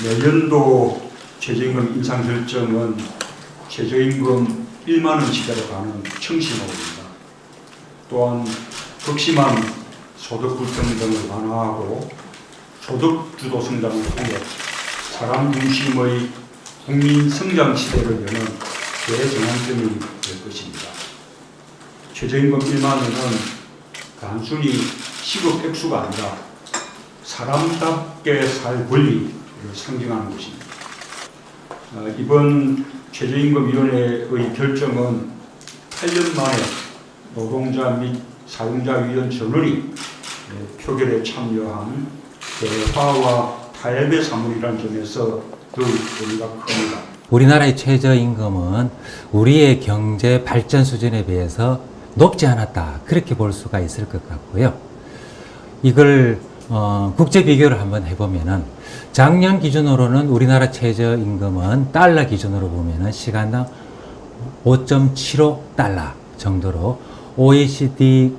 내년도 최저임금 인상 결정은 최저임금 1만 원치대로 가는 청심호입니다. 또한 극심한 소득 불평등을 완화하고 소득 주도 성장을 통해 사람 중심의 국민 성장 시대를 여는 대전환점이 될 것입니다. 최저임금 1만 원은 단순히 시급 액수가 아니라 사람답게 살 권리를 상징하는 것입니다. 이번 최저임금위원회의 결정은 8년 만에 노동자 및 사용자위원 전원이 표결에 참여한 대화와 타협의 사물이라는 점에서 더 의미가 큽니다. 우리나라의 최저임금은 우리의 경제 발전 수준에 비해서 높지 않았다, 그렇게 볼 수가 있을 것 같고요. 이걸 국제 비교를 한번 해보면은 작년 기준으로는 우리나라 최저임금은 달러 기준으로 보면은 시간당 5.75달러 정도로 OECD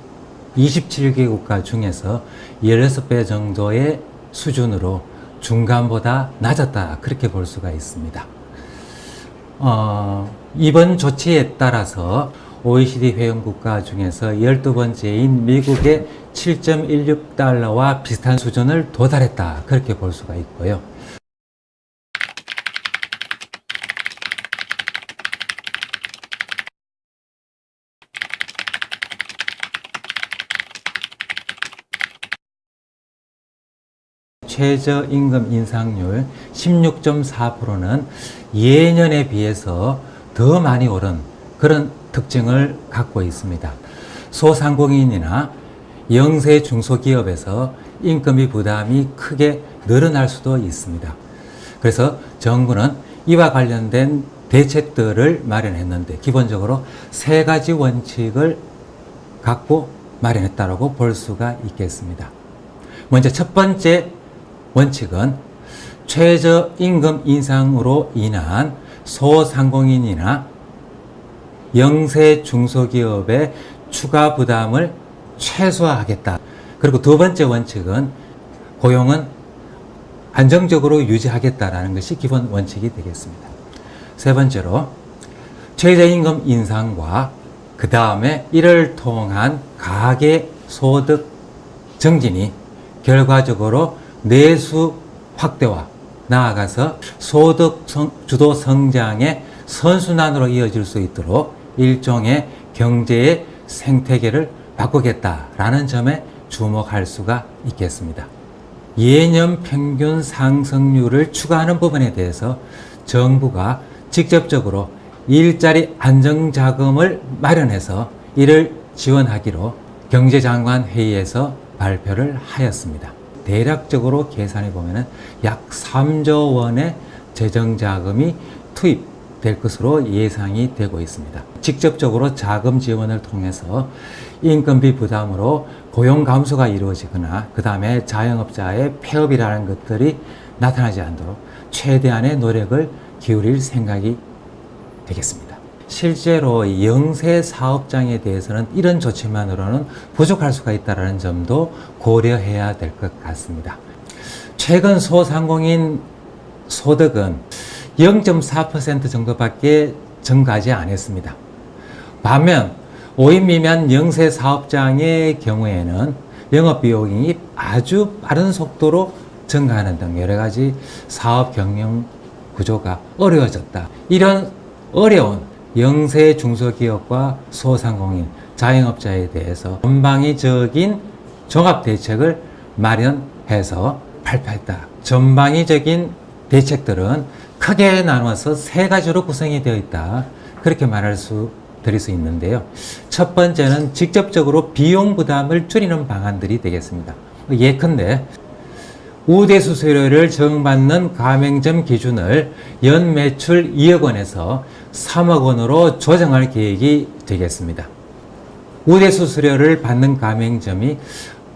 27개 국가 중에서 16배 정도의 수준으로 중간보다 낮았다, 그렇게 볼 수가 있습니다. 이번 조치에 따라서 OECD 회원국가 중에서 12번째인 미국의 7.16달러와 비슷한 수준을 도달했다, 그렇게 볼 수가 있고요. 최저임금 인상률 16.4%는 예년에 비해서 더 많이 오른 그런 특징을 갖고 있습니다. 소상공인이나 영세 중소기업에서 인건비 부담이 크게 늘어날 수도 있습니다. 그래서 정부는 이와 관련된 대책들을 마련했는데 기본적으로 세 가지 원칙을 갖고 마련했다고 볼 수가 있겠습니다. 먼저 첫 번째 원칙은 최저임금 인상으로 인한 소상공인이나 영세 중소기업의 추가 부담을 최소화하겠다. 그리고 두 번째 원칙은 고용은 안정적으로 유지하겠다라는 것이 기본 원칙이 되겠습니다. 세 번째로 최저임금 인상과 그 다음에 이를 통한 가계 소득 증진이 결과적으로 내수 확대와 나아가서 소득 주도 성장의 선순환으로 이어질 수 있도록 일종의 경제의 생태계를 바꾸겠다라는 점에 주목할 수가 있겠습니다. 예년 평균 상승률을 추가하는 부분에 대해서 정부가 직접적으로 일자리 안정자금을 마련해서 이를 지원하기로 경제장관 회의에서 발표를 하였습니다. 대략적으로 계산해 보면 약 3조 원의 재정자금이 투입될 것으로 예상이 되고 있습니다. 직접적으로 자금 지원을 통해서 인건비 부담으로 고용 감소가 이루어지거나 그 다음에 자영업자의 폐업이라는 것들이 나타나지 않도록 최대한의 노력을 기울일 생각이 되겠습니다. 실제로 영세 사업장에 대해서는 이런 조치만으로는 부족할 수가 있다는 점도 고려해야 될 것 같습니다. 최근 소상공인 소득은 0.4% 정도밖에 증가하지 않았습니다. 반면 5인 미만 영세 사업장의 경우에는 영업비용이 아주 빠른 속도로 증가하는 등 여러 가지 사업 경영 구조가 어려워졌다. 이런 어려운 영세 중소기업과 소상공인, 자영업자에 대해서 전방위적인 종합대책을 마련해서 발표했다. 전방위적인 대책들은 크게 나눠서 세 가지로 구성이 되어 있다. 그렇게 드릴 수 있는데요. 첫 번째는 직접적으로 비용 부담을 줄이는 방안들이 되겠습니다. 예컨대 우대 수수료를 적용받는 가맹점 기준을 연 매출 2억 원에서 3억 원으로 조정할 계획이 되겠습니다. 우대 수수료를 받는 가맹점이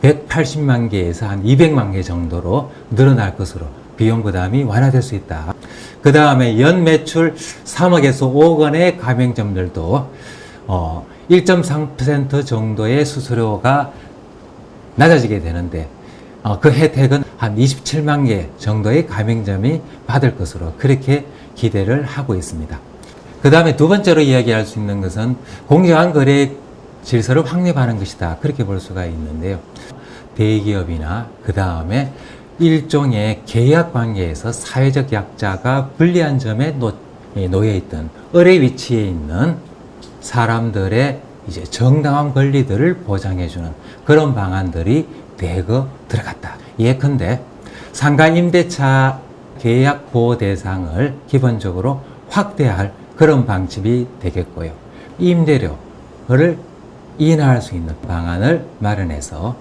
180만 개에서 한 200만 개 정도로 늘어날 것으로 비용 부담이 완화될 수 있다. 그 다음에 연 매출 3억에서 5억 원의 가맹점들도 1.3% 정도의 수수료가 낮아지게 되는데 그 혜택은 한 27만 개 정도의 가맹점이 받을 것으로 그렇게 기대를 하고 있습니다. 그 다음에 두 번째로 이야기할 수 있는 것은 공정한 거래 질서를 확립하는 것이다. 그렇게 볼 수가 있는데요. 대기업이나 그 다음에 일종의 계약 관계에서 사회적 약자가 불리한 점에 놓여 있던 을의 위치에 있는 사람들의 이제 정당한 권리들을 보장해주는 그런 방안들이 대거 들어갔다. 예컨대 상가 임대차 계약 보호 대상을 기본적으로 확대할 그런 방침이 되겠고요. 임대료를 인하할 수 있는 방안을 마련해서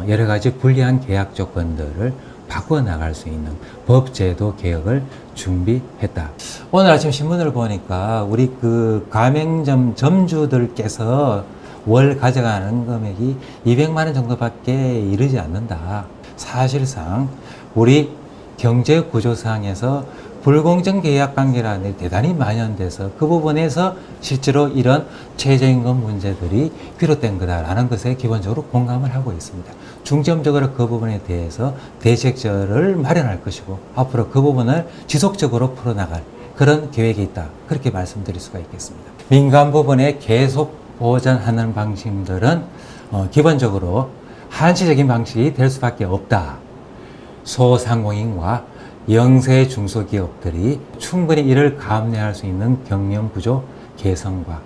여러 가지 불리한 계약 조건들을 바꿔 나갈 수 있는 법제도 개혁을 준비했다. 오늘 아침 신문을 보니까 우리 그 가맹점 점주들께서 월 가져가는 금액이 200만 원 정도밖에 이르지 않는다. 사실상 우리 경제 구조상에서 불공정 계약 관계라는 게 대단히 만연돼서 그 부분에서 실제로 이런 최저임금 문제들이 비롯된 거다라는 것에 기본적으로 공감을 하고 있습니다. 중점적으로 그 부분에 대해서 대책들을 마련할 것이고 앞으로 그 부분을 지속적으로 풀어나갈 그런 계획이 있다. 그렇게 말씀드릴 수가 있겠습니다. 민간 부분에 계속 보전하는 방식들은 기본적으로 한시적인 방식이 될 수밖에 없다. 소상공인과 영세 중소기업들이 충분히 이를 감내할 수 있는 경영 구조 개선과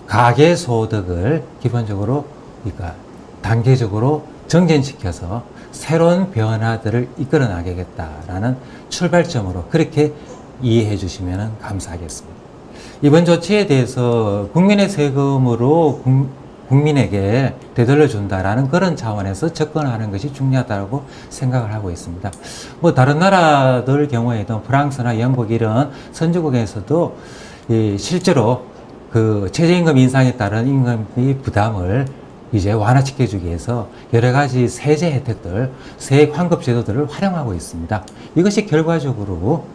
가계 소득을 기본적으로 그러니까 단계적으로 정전시켜서 새로운 변화들을 이끌어 나가겠다라는 출발점으로 그렇게 이해해 주시면 감사하겠습니다. 이번 조치에 대해서 국민의 세금으로 국민에게 되돌려준다라는 그런 차원에서 접근하는 것이 중요하다고 생각을 하고 있습니다. 뭐 다른 나라들 경우에도 프랑스나 영국 이런 선진국에서도 실제로 그 최저임금 인상에 따른 임금비 부담을 이제 완화시켜주기 위해서 여러 가지 세제 혜택들, 세액 환급 제도들을 활용하고 있습니다. 이것이 결과적으로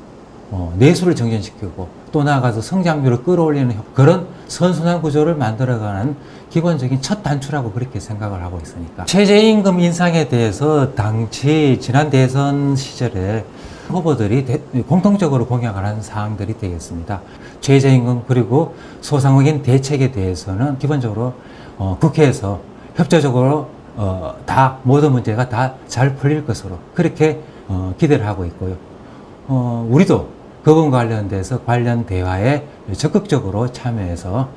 내수를 정전시키고 또 나아가서 성장률을 끌어올리는 그런 선순환 구조를 만들어가는 기본적인 첫 단추라고 그렇게 생각을 하고 있으니까 최저임금 인상에 대해서 당시 지난 대선 시절에 후보들이 공통적으로 공약을 한 사항들이 되겠습니다. 최저임금 그리고 소상공인 대책에 대해서는 기본적으로 국회에서 협조적으로 다 모든 문제가 다 잘 풀릴 것으로 그렇게 기대를 하고 있고요. 우리도 그분 관련돼서 관련 대화에 적극적으로 참여해서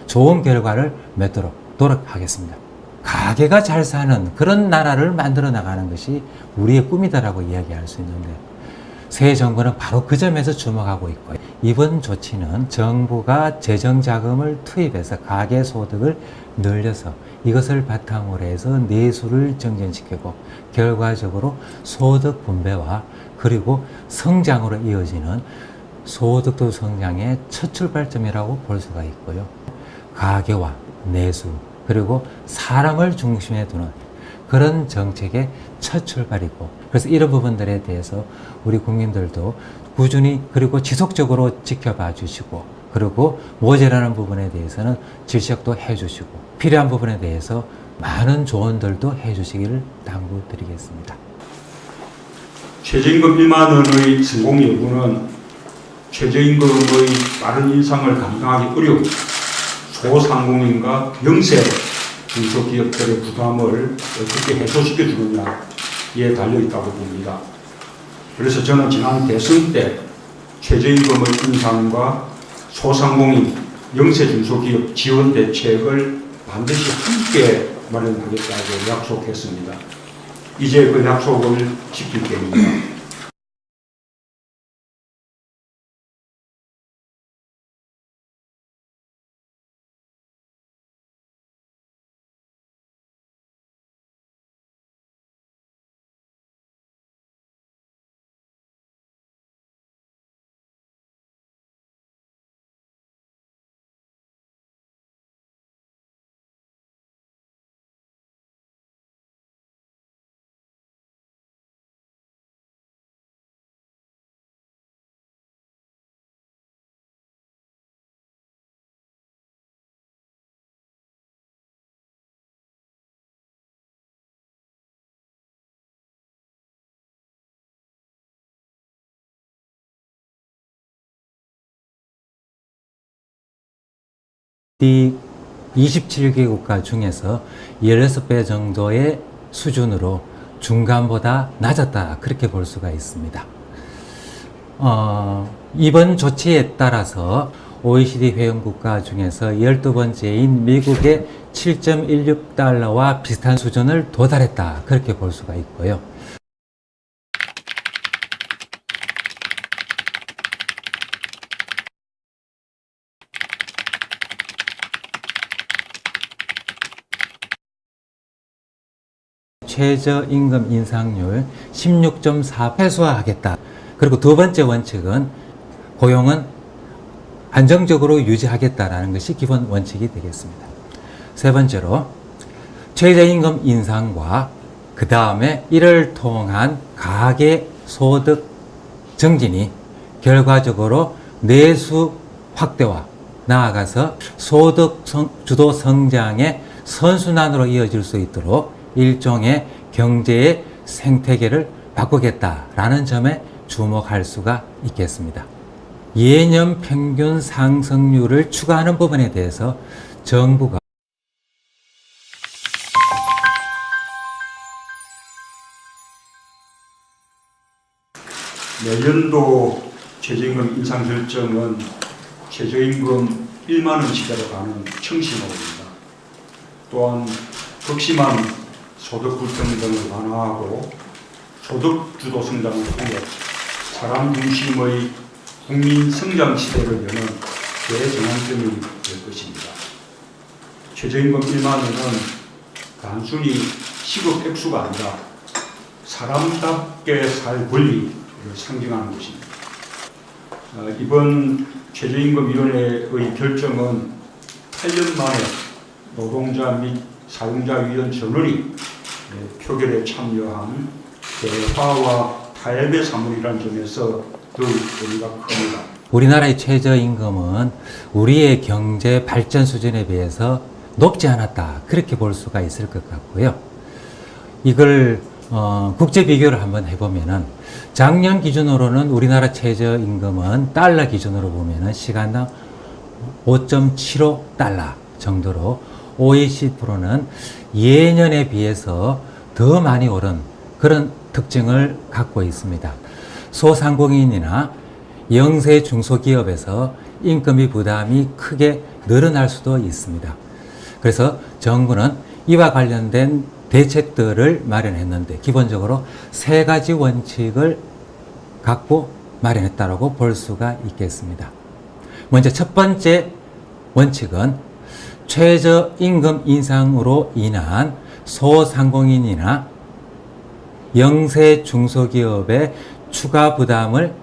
좋은 결과를 맺도록 노력하겠습니다. 가게가 잘 사는 그런 나라를 만들어 나가는 것이 우리의 꿈이다라고 이야기할 수 있는데 새 정부는 바로 그 점에서 주목하고 있고요. 이번 조치는 정부가 재정 자금을 투입해서 가계 소득을 늘려서 이것을 바탕으로 해서 내수를 정전시키고 결과적으로 소득 분배와 그리고 성장으로 이어지는 소득도 성장의 첫 출발점이라고 볼 수가 있고요. 가계와 내수 그리고 사람을 중심에 두는 그런 정책의 첫 출발이고 그래서 이런 부분들에 대해서 우리 국민들도 꾸준히 그리고 지속적으로 지켜봐 주시고 그리고 모자라는 부분에 대해서는 질책도 해 주시고 필요한 부분에 대해서 많은 조언들도 해 주시기를 당부드리겠습니다. 최저임금 1만 원의 성공 여부는 최저임금의 빠른 인상을 감당하기 어려운 소상공인과 영세 중소기업들의 부담을 어떻게 해소시켜 주느냐에 달려있다고 봅니다. 그래서 저는 지난 대선 때 최저임금의 인상과 소상공인, 영세 중소기업 지원 대책을 반드시 함께 마련하겠다고 약속했습니다. 이제 그 약속을 지킬 때입니다. OECD 27개 국가 중에서 16배 정도의 수준으로 중간보다 낮았다. 그렇게 볼 수가 있습니다. 이번 조치에 따라서 OECD 회원국가 중에서 12번째인 미국의 7.16달러와 비슷한 수준을 도달했다. 그렇게 볼 수가 있고요. 최저임금 인상률 16.4 회수하겠다. 그리고 두 번째 원칙은 고용은 안정적으로 유지하겠다라는 것이 기본 원칙이 되겠습니다. 세 번째로 최저임금 인상과 그 다음에 이를 통한 가계 소득 증진이 결과적으로 내수 확대와 나아가서 소득 주도 성장의 선순환으로 이어질 수 있도록 일종의 경제의 생태계를 바꾸겠다라는 점에 주목할 수가 있겠습니다. 예년 평균 상승률을 추가하는 부분에 대해서 정부가 내년도 최저임금 인상 결정은 최저임금 1만 원치대로 가는 청심호입니다. 또한 극심한 소득 불평등을 완화하고 소득 주도 성장을 통해 사람 중심의 국민 성장 시대를 여는 대전환점이 될 것입니다. 최저임금 1만 원은 단순히 시급 액수가 아니라 사람답게 살 권리를 상징하는 것입니다. 이번 최저임금위원회의 결정은 8년 만에 노동자 및 사용자위원 전원이 표결에 참여한 대화와 타협의 사물이라는 점에서 더욱 의미가 큽니다. 우리나라의 최저임금은 우리의 경제 발전 수준에 비해서 높지 않았다. 그렇게 볼 수가 있을 것 같고요. 이걸 국제 비교를 한번 해보면은 작년 기준으로는 우리나라 최저임금은 달러 기준으로 보면은 시간당 5.75달러 정도로 OECD는 예년에 비해서 더 많이 오른 그런 특징을 갖고 있습니다. 소상공인이나 영세 중소기업에서 인건비 부담이 크게 늘어날 수도 있습니다. 그래서 정부는 이와 관련된 대책들을 마련했는데 기본적으로 세 가지 원칙을 갖고 마련했다고 볼 수가 있겠습니다. 먼저 첫 번째 원칙은 최저임금 인상으로 인한 소상공인이나 영세 중소기업의 추가 부담을